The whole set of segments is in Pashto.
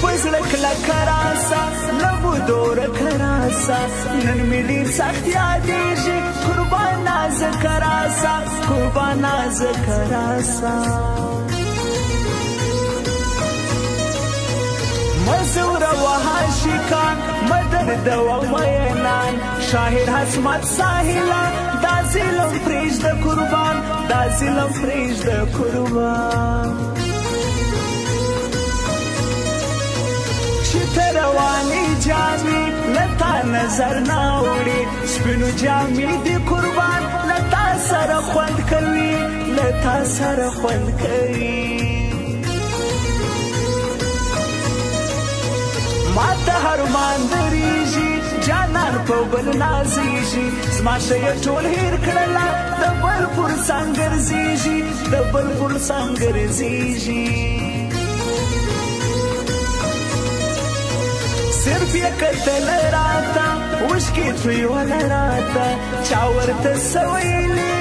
پزړک لکراسا لبو دور کراسا نن می ډیر سخت یادېږي قربان ذکراسا قربان ذکراسا مزور وحاشکان مدرد و مینان شاهر حسمت ساحلا دا ظلم پریږد قربان دا ظلم پریږد قربان چې ته روانې جامې لتا نظر ناوړي سپینو جامې دي قربان لتا سره خوند کوي لتا سره خوند کوي ماته هر مان دریږي جانان په بل نازیږي زما شیه ټول هېر کړله د بل پر څنګ ګرځېږي د بل پر څنګ ګرځېږي صرف یې کتل راته اوښکې تویوله راته چا ورته څه ویلې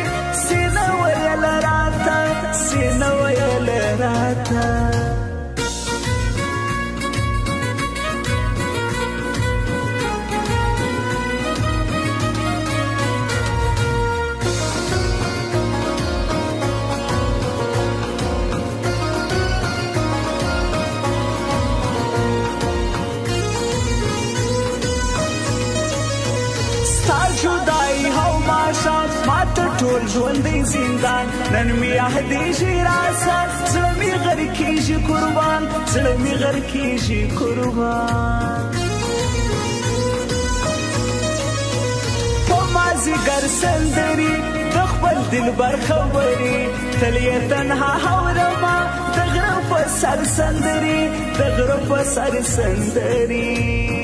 سینه ویله راته سینه ویله راته ټول ژوندی زندان نن می یادېږي راسه زړه می غر کېږي قربان زړه می غر کېږي قربان په مازدیګر سندرې د خپل دلبر خبرې تل یې تنها اورمه د غره په سر سندرې د غره په سر سندرې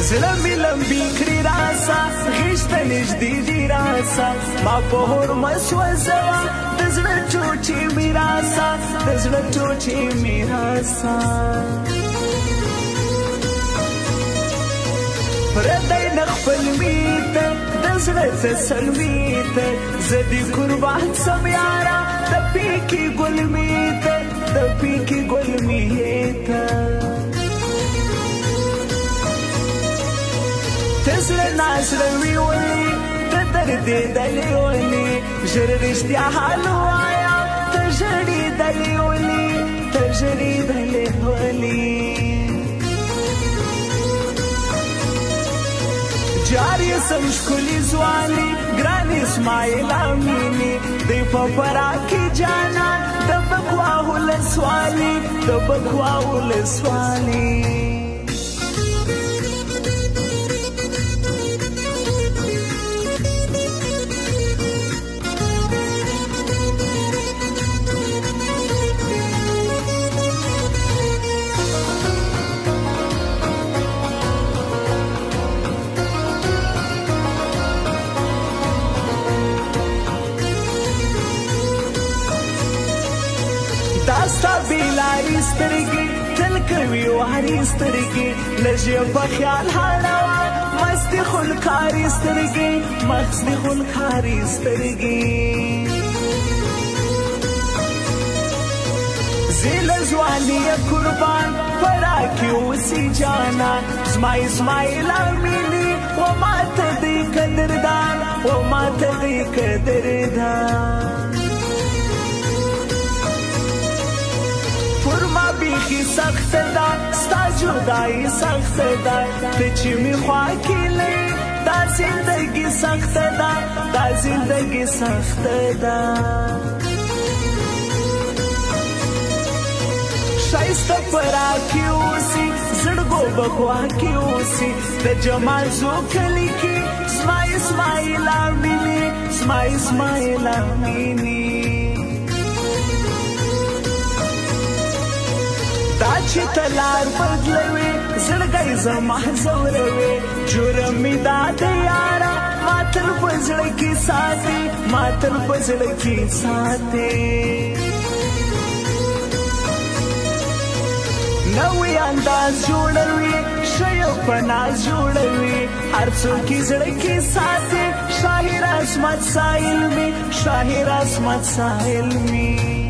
زړه مې لمبي کړي راسه غېږ ته نږدې دي راسه ما په حرمت سوځوه د زړه ټوټې مې راسه د زړه ټوټې مې راسه پردی نه خپل مې ته د زړه تسلمي ته زه دې قربان سم یاره د پیکې ګل مې ته د پیکې ګل مې ته تزړه نازړه وي ولې ته دردېدلې ولې ژر رښتیا حال ووایه ته ژړېدلې ولې ته ژړېدلې ولې جار یې سم ښکلي ځواني ګران اسماعیل امینې دی په فراه کې جانان د بکوا ولسوالي د بکوا ولسوالي داستا بیلاری سترګې تل کوي واري سترګې لږ یې په خیال هاړوه مستې خونکاري سترګې مستې خونکاري سترګې زه له ځواني قربان فراه کې اوسي جانان زما اسماعیل امینې و ماته دې قدردان و ماته دې قدردان فرما بیخی سخت دا ستا جدائی سخت دا ته چې می خوا کېلې دا زندگی سخت دا دا زندگی سخت دا ښایسته فراه کې اوسي زړګو بکوا کې اوسي د جمال زو کلي کې زما اسماعیل امینې زما اسماعیل امینې دا چې ته لار بدلوې زړګی زما ځوروې جرم مې دا دی یاره ما تل په زړه کې ساتې ما تل په زړه کې ساتې نوې انداز جوړوي شیو په ناز جوړوي هر څوک یې زړه کې ساتې شاهر عصمت سایل مې شاهر عصمت سایل مې